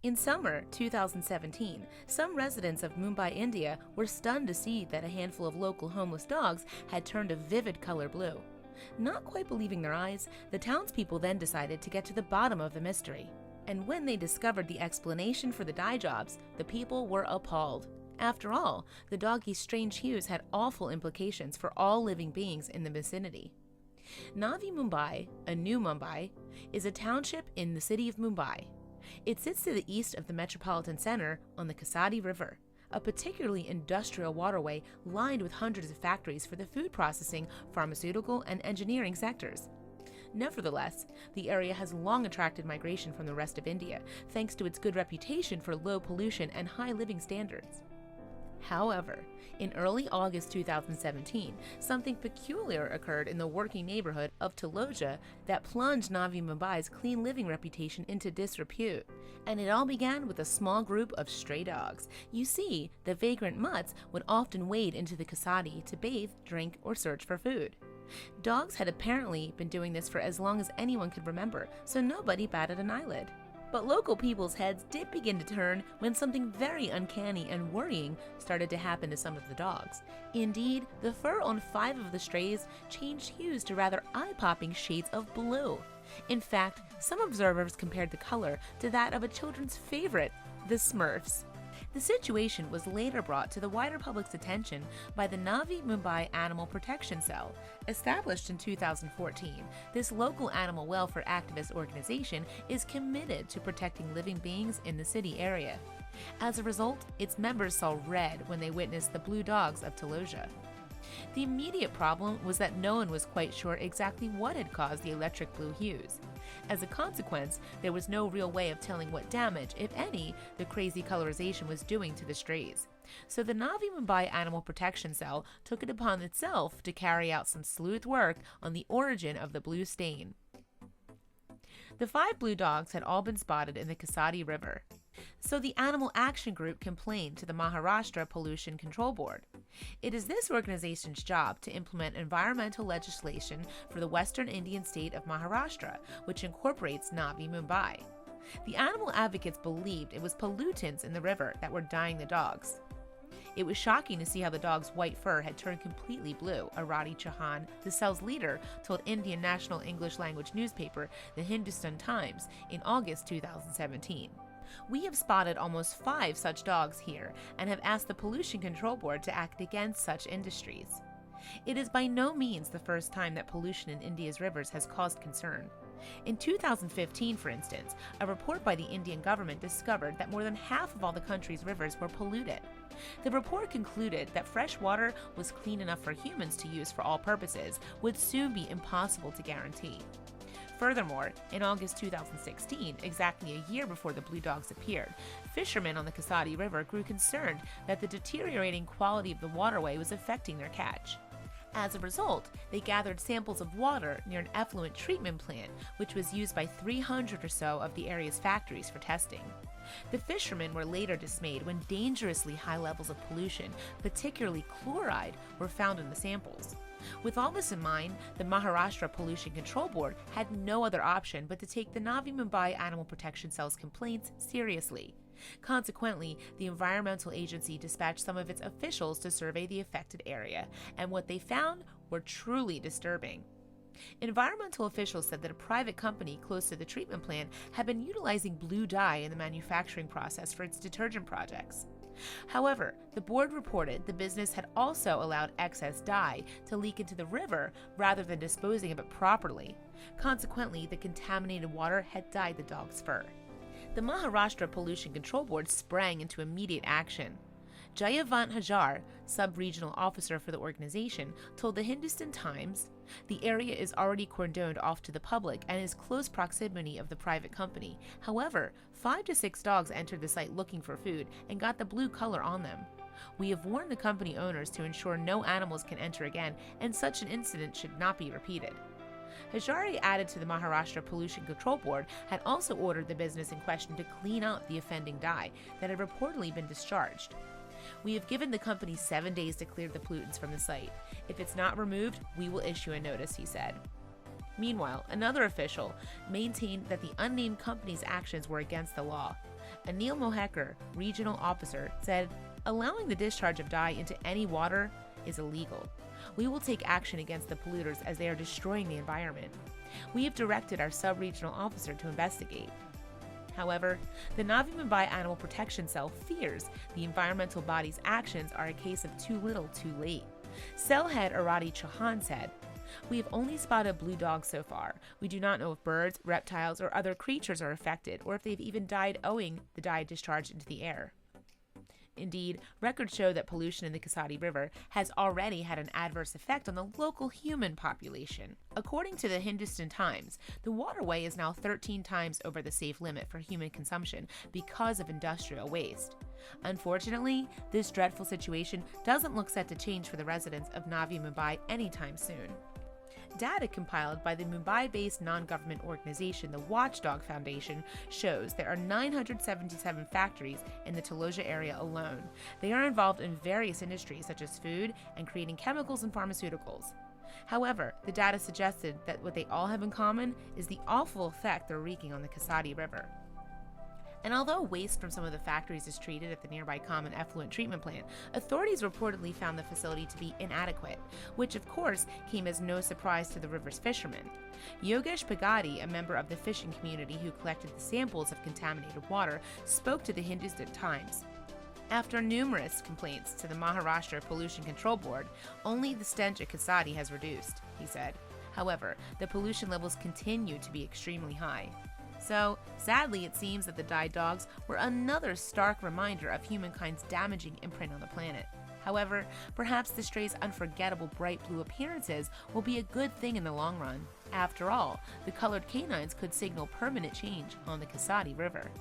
In summer 2017, some residents of Mumbai, India were stunned to see that a handful of local homeless dogs had turned a vivid color blue. Not quite believing their eyes, the townspeople then decided to get to the bottom of the mystery. And when they discovered the explanation for the dye jobs, the people were appalled. After all, the doggies' strange hues had awful implications for all living beings in the vicinity. Navi Mumbai, a new Mumbai, is a township in the city of Mumbai. It sits to the east of the metropolitan center on the Kasadi River, a particularly industrial waterway lined with hundreds of factories for the food processing, pharmaceutical, and engineering sectors. Nevertheless, the area has long attracted migration from the rest of India, thanks to its good reputation for low pollution and high living standards. However, in early August 2017, something peculiar occurred in the working neighborhood of Taloja that plunged Navi Mumbai's clean living reputation into disrepute. And it all began with a small group of stray dogs. You see, the vagrant mutts would often wade into the Kasadi to bathe, drink, or search for food. Dogs had apparently been doing this for as long as anyone could remember, so nobody batted an eyelid. But local people's heads did begin to turn when something very uncanny and worrying started to happen to some of the dogs. Indeed, the fur on 5 of the strays changed hues to rather eye-popping shades of blue. In fact, some observers compared the color to that of a children's favorite, the Smurfs. The situation was later brought to the wider public's attention by the Navi Mumbai Animal Protection Cell. Established in 2014, this local animal welfare activist organization is committed to protecting living beings in the city area. As a result, its members saw red when they witnessed the blue dogs of Taloja. The immediate problem was that no one was quite sure exactly what had caused the electric blue hues. As a consequence, there was no real way of telling what damage, if any, the crazy colorization was doing to the strays. So the Navi Mumbai Animal Protection Cell took it upon itself to carry out some sleuth work on the origin of the blue stain. The 5 blue dogs had all been spotted in the Kasadi River. So the Animal Action Group complained to the Maharashtra Pollution Control Board. It is this organization's job to implement environmental legislation for the western Indian state of Maharashtra, which incorporates Navi Mumbai. The animal advocates believed it was pollutants in the river that were dyeing the dogs. It was shocking to see how the dog's white fur had turned completely blue, Arati Chauhan, the cell's leader, told Indian national English language newspaper, the Hindustan Times, in August 2017. We have spotted almost 5 such dogs here and have asked the Pollution Control Board to act against such industries. It is by no means the first time that pollution in India's rivers has caused concern. In 2015, for instance, a report by the Indian government discovered that more than half of all the country's rivers were polluted. The report concluded that fresh water was clean enough for humans to use for all purposes would soon be impossible to guarantee. Furthermore, in August 2016, exactly a year before the blue dogs appeared, fishermen on the Kasadi River grew concerned that the deteriorating quality of the waterway was affecting their catch. As a result, they gathered samples of water near an effluent treatment plant, which was used by 300 or so of the area's factories for testing. The fishermen were later dismayed when dangerously high levels of pollution, particularly chloride, were found in the samples. With all this in mind, the Maharashtra Pollution Control Board had no other option but to take the Navi Mumbai Animal Protection Cell's complaints seriously. Consequently, the environmental agency dispatched some of its officials to survey the affected area, and what they found were truly disturbing. Environmental officials said that a private company close to the treatment plant had been utilizing blue dye in the manufacturing process for its detergent projects. However, the board reported the business had also allowed excess dye to leak into the river rather than disposing of it properly. Consequently, the contaminated water had dyed the dog's fur. The Maharashtra Pollution Control Board sprang into immediate action. Jayavant Hajar, sub-regional officer for the organization, told the Hindustan Times, "The area is already cordoned off to the public and is close proximity of the private company. However, 5 to 6 dogs entered the site looking for food and got the blue color on them. We have warned the company owners to ensure no animals can enter again, and such an incident should not be repeated." Hajari added to the Maharashtra Pollution Control Board had also ordered the business in question to clean out the offending dye that had reportedly been discharged. We have given the company 7 days to clear the pollutants from the site. If it's not removed, we will issue a notice, he said. Meanwhile, another official maintained that the unnamed company's actions were against the law. Anil Moheker, regional officer, said, "Allowing the discharge of dye into any water is illegal. We will take action against the polluters as they are destroying the environment. We have directed our sub-regional officer to investigate." However, the Navi Mumbai Animal Protection Cell fears the environmental body's actions are a case of too little too late. Cell head Arati Chauhan said, "We have only spotted blue dogs so far. We do not know if birds, reptiles, or other creatures are affected, or if they've even died owing the dye discharged into the air." Indeed, records show that pollution in the Kasadi River has already had an adverse effect on the local human population. According to the Hindustan Times, the waterway is now 13 times over the safe limit for human consumption because of industrial waste. Unfortunately, this dreadful situation doesn't look set to change for the residents of Navi Mumbai anytime soon. Data compiled by the Mumbai-based non-government organization, the Watchdog Foundation, shows there are 977 factories in the Taloja area alone. They are involved in various industries such as food and creating chemicals and pharmaceuticals. However, the data suggested that what they all have in common is the awful effect they're wreaking on the Kasadi River. And although waste from some of the factories is treated at the nearby common effluent treatment plant, authorities reportedly found the facility to be inadequate, which of course came as no surprise to the river's fishermen. Yogesh Pagadi, a member of the fishing community who collected the samples of contaminated water, spoke to the Hindustan Times. After numerous complaints to the Maharashtra Pollution Control Board, only the stench at Kasadi has reduced, he said. However, the pollution levels continue to be extremely high. So, sadly, it seems that the dyed dogs were another stark reminder of humankind's damaging imprint on the planet. However, perhaps the stray's unforgettable bright blue appearances will be a good thing in the long run. After all, the colored canines could signal permanent change on the Kasadi River.